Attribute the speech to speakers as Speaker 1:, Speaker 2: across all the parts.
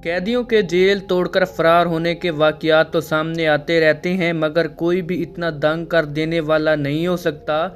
Speaker 1: قیدیوں کے جیل توڑ کر فرار ہونے کے واقعات تو سامنے آتے رہتے ہیں، مگر کوئی بھی اتنا دنگ کر دینے والا نہیں ہو سکتا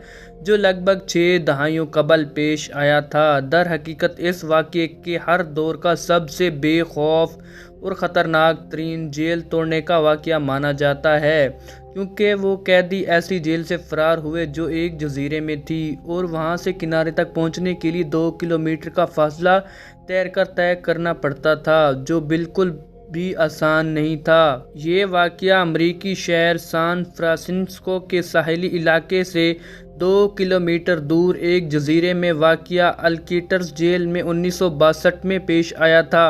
Speaker 1: جو لگ بھگ 6 دہائیوں قبل پیش آیا تھا۔ در حقیقت اس واقعے کے ہر دور کا سب سے بے خوف اور خطرناک ترین جیل توڑنے کا واقعہ مانا جاتا ہے، کیونکہ وہ قیدی ایسی جیل سے فرار ہوئے جو ایک جزیرے میں تھی اور وہاں سے کنارے تک پہنچنے کے لیے 2 کلومیٹر کا فاصلہ تیر کر طے کرنا پڑتا تھا، جو بالکل بھی آسان نہیں تھا۔ یہ واقعہ امریکی شہر سان فرانسسکو کے ساحلی علاقے سے 2 کلومیٹر دور ایک جزیرے میں واقع الکیٹرز جیل میں 1962 میں پیش آیا تھا۔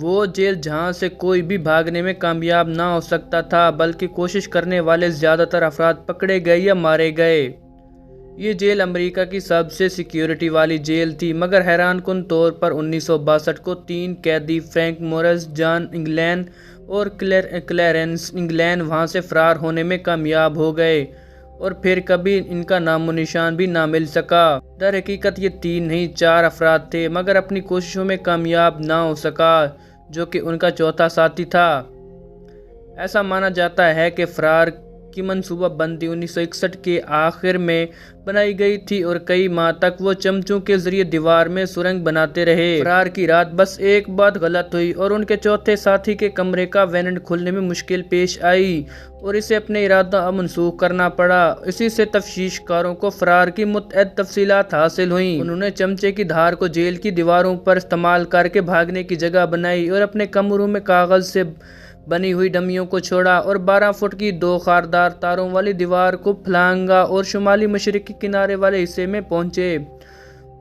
Speaker 1: وہ جیل جہاں سے کوئی بھی بھاگنے میں کامیاب نہ ہو سکتا تھا، بلکہ کوشش کرنے والے زیادہ تر افراد پکڑے گئے یا مارے گئے۔ یہ جیل امریکہ کی سب سے سیکیورٹی والی جیل تھی، مگر حیران کن طور پر 1962 کو 3 قیدی فرینک مورس، جان انگلین اور کلیرنس انگلین وہاں سے فرار ہونے میں کامیاب ہو گئے اور پھر کبھی ان کا نام و نشان بھی نہ مل سکا۔ در حقیقت یہ 3 نہیں 4 افراد تھے، مگر اپنی کوششوں میں کامیاب نہ ہو سکا، جو کہ ان کا چوتھا ساتھی تھا۔ ایسا مانا جاتا ہے کہ فرار کی منصوبہ بندی 1961 کے آخر میں بنائی گئی تھی اور کئی ماہ تک وہ چمچوں کے ذریعے دیوار میں سرنگ بناتے رہے۔ فرار کی رات بس ایک بات غلط ہوئی اور ان کے چوتھے ساتھی کے کمرے کا وینٹ کھولنے میں مشکل پیش آئی اور اسے اپنے ارادہ منسوخ کرنا پڑا۔ اسی سے تفتیش کاروں کو فرار کی متعدد تفصیلات حاصل ہوئیں۔ انہوں نے چمچے کی دھار کو جیل کی دیواروں پر استعمال کر کے بھاگنے کی جگہ بنائی اور اپنے کمروں میں کاغذ سے بنی ہوئی ڈمیوں کو چھوڑا اور 12 فٹ کی 2 خاردار تاروں والی دیوار کو پھلانگا اور شمالی مشرقی کنارے والے حصے میں پہنچے۔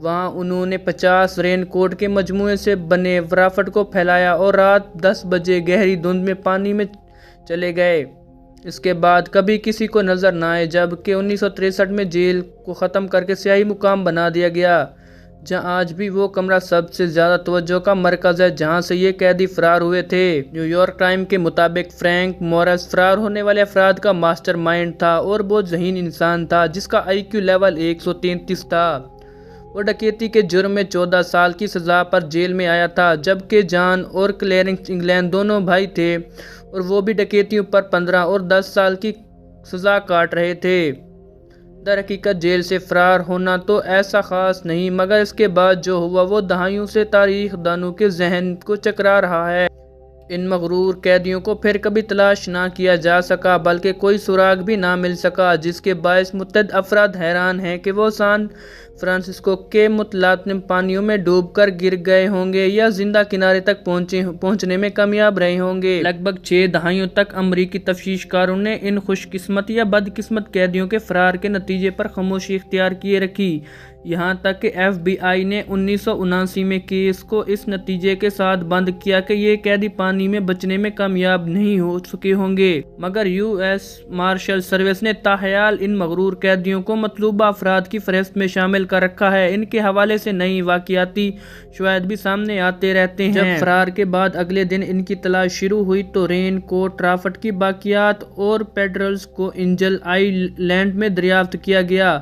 Speaker 1: وہاں انہوں نے 50 رین کوٹ کے مجموعے سے بنے ورافٹ کو پھیلایا اور رات 10 بجے گہری دھند میں پانی میں چلے گئے۔ اس کے بعد کبھی کسی کو نظر نہ آئے، جبکہ 1963 میں جیل کو ختم کر کے سیاہی مقام بنا دیا گیا، جہاں آج بھی وہ کمرہ سب سے زیادہ توجہ کا مرکز ہے جہاں سے یہ قیدی فرار ہوئے تھے۔ نیو یارک ٹائم کے مطابق فرینک مورس فرار ہونے والے افراد کا ماسٹر مائنڈ تھا اور بہت ذہین انسان تھا جس کا آئی کیو لیول 133 تھا۔ وہ ڈکیتی کے جرم میں 14 سال کی سزا پر جیل میں آیا تھا، جبکہ جان اور کلیرنس انگلینڈ دونوں بھائی تھے اور وہ بھی ڈکیتیوں پر 15 اور 10 سال کی سزا کاٹ رہے تھے۔ در حقیقت جیل سے فرار ہونا تو ایسا خاص نہیں، مگر اس کے بعد جو ہوا وہ دہائیوں سے تاریخ دانوں کے ذہن کو چکرا رہا ہے۔ ان مغرور قیدیوں کو پھر کبھی تلاش نہ کیا جا سکا، بلکہ کوئی سراغ بھی نہ مل سکا، جس کے باعث متعدد افراد حیران ہیں کہ وہ سان فرانسسکو کے متلاطم پانیوں میں ڈوب کر گر گئے ہوں گے یا زندہ کنارے تک پہنچنے میں کامیاب رہے ہوں گے۔ لگ بھگ 6 دہائیوں تک امریکی تفتیش کاروں نے ان خوش قسمت یا بد قسمت قیدیوں کے فرار کے نتیجے پر خاموشی اختیار کیے رکھی، یہاں تک کہ ایف بی آئی نے 1979 میں کیس کو اس نتیجے کے ساتھ بند کیا کہ یہ قیدی پانی میں بچنے میں کامیاب نہیں ہو سکے ہوں گے، مگر یو ایس مارشل سروس نے تاحیال ان مغرور قیدیوں کو مطلوبہ افراد کی فہرست میں شامل کر رکھا ہے۔ ان کے حوالے سے نئی واقعاتی شواہد بھی سامنے آتے رہتے ہیں۔ جب فرار کے بعد اگلے دن ان کی تلاش شروع ہوئی تو رین کوٹ رافٹ کی باقیات اور پیڈرلز کو اینجل آئی لینڈ میں دریافت کیا گیا،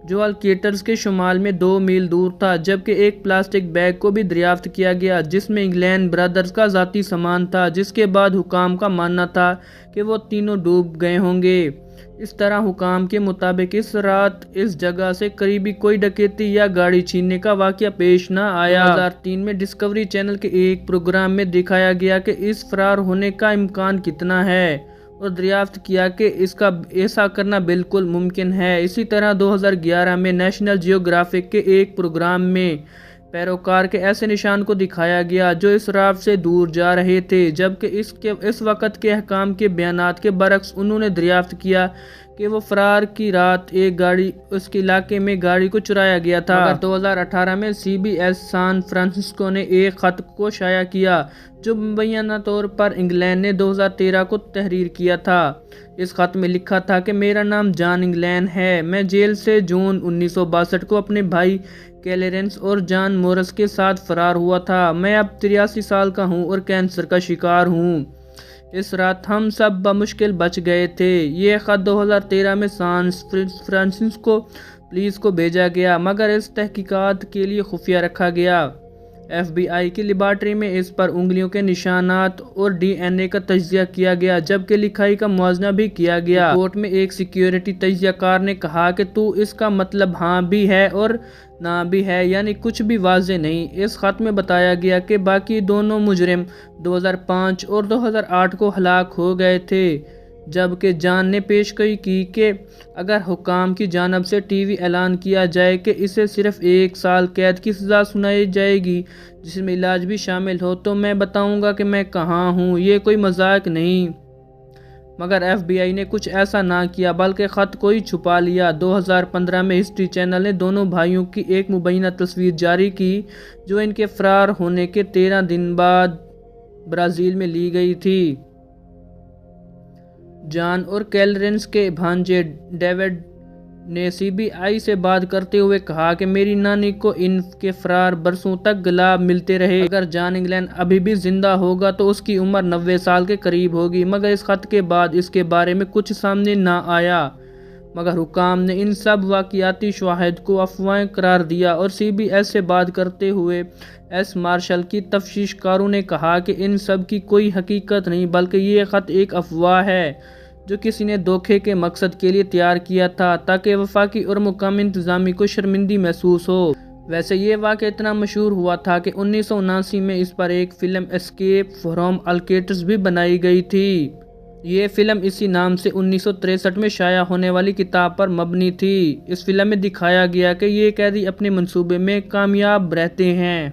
Speaker 1: جو الکیٹرز کے شمال میں 2 میل دور تھا، جبکہ ایک پلاسٹک بیگ کو بھی دریافت کیا گیا جس میں انگلینڈ برادرز کا ذاتی سامان تھا، جس کے بعد حکام کا ماننا تھا کہ وہ تینوں ڈوب گئے ہوں گے۔ اس طرح حکام کے مطابق اس رات اس جگہ سے قریبی کوئی ڈکیتی یا گاڑی چھیننے کا واقعہ پیش نہ آیا۔ 2003 میں ڈسکوری چینل کے ایک پروگرام میں دکھایا گیا کہ اس فرار ہونے کا امکان کتنا ہے اور دریافت کیا کہ ایسا کرنا بالکل ممکن ہے۔ اسی طرح 2011 میں نیشنل جیوگرافک کے ایک پروگرام میں پیروکار کے ایسے نشان کو دکھایا گیا جو اس رافٹ سے دور جا رہے تھے، جبکہ اس وقت کے حکام کے بیانات کے برعکس انہوں نے دریافت کیا کہ وہ فرار کی رات اس کے علاقے میں گاڑی کو چرایا گیا تھا۔ مگر 2018 میں C B S San Francisco نے ایک خط کو شائع کیا جو مبینہ طور پر انگلینڈ نے 2013 کو تحریر کیا تھا۔ اس خط میں لکھا تھا کہ میرا نام جان انگلینڈ ہے، میں جیل سے جون 1962 کو اپنے بھائی کلیرنس اور جان مورس کے ساتھ فرار ہوا تھا۔ میں اب 83 سال کا ہوں اور کینسر کا شکار ہوں۔ اس رات ہم سب بمشکل بچ گئے تھے۔ یہ خط 2013 میں سان فرانسسکو پولیس کو بھیجا گیا، مگر اس تحقیقات کے لیے خفیہ رکھا گیا۔ FBI کی لیبارٹری میں اس پر انگلیوں کے نشانات اور DNA کا تجزیہ کیا گیا، جبکہ لکھائی کا موازنہ بھی کیا گیا۔ رپورٹ میں ایک سیکیورٹی تجزیہ کار نے کہا کہ تو اس کا مطلب ہاں بھی ہے اور نہ بھی ہے، یعنی کچھ بھی واضح نہیں۔ اس خط میں بتایا گیا کہ باقی دونوں مجرم 2005 اور 2008 کو ہلاک ہو گئے تھے، جبکہ جان نے پیشگوئی کی کہ اگر حکام کی جانب سے ٹی وی اعلان کیا جائے کہ اسے صرف 1 سال قید کی سزا سنائی جائے گی جس میں علاج بھی شامل ہو، تو میں بتاؤں گا کہ میں کہاں ہوں، یہ کوئی مذاق نہیں۔ مگر FBI نے کچھ ایسا نہ کیا بلکہ خط کو ہی چھپا لیا۔ 2015 میں ہسٹری چینل نے دونوں بھائیوں کی ایک مبینہ تصویر جاری کی جو ان کے فرار ہونے کے 13 دن بعد برازیل میں لی گئی تھی۔ جان اور کیلرنس کے بھانجے ڈیوڈ نے CBI سے بات کرتے ہوئے کہا کہ میری نانی کو ان کے فرار برسوں تک گلا ملتے رہے۔ اگر جان انگلینڈ ابھی بھی زندہ ہوگا تو اس کی عمر 90 سال کے قریب ہوگی، مگر اس خط کے بعد اس کے بارے میں کچھ سامنے نہ آیا۔ مگر حکام نے ان سب واقعاتی شواہد کو افواہیں قرار دیا اور CBS سے بات کرتے ہوئے ایس مارشل کی تفتیش کاروں نے کہا کہ ان سب کی کوئی حقیقت نہیں، بلکہ یہ خط ایک افواہ ہے جو کسی نے دھوکے کے مقصد کے لیے تیار کیا تھا تاکہ وفاقی اور مقامی انتظامیہ کو شرمندگی محسوس ہو۔ ویسے یہ واقعہ اتنا مشہور ہوا تھا کہ 1979 میں اس پر ایک فلم اسکیپ فرام الکیٹرز بھی بنائی گئی تھی۔ یہ فلم اسی نام سے 1963 میں شائع ہونے والی کتاب پر مبنی تھی۔ اس فلم میں دکھایا گیا کہ یہ قیدی اپنے منصوبے میں کامیاب رہتے ہیں۔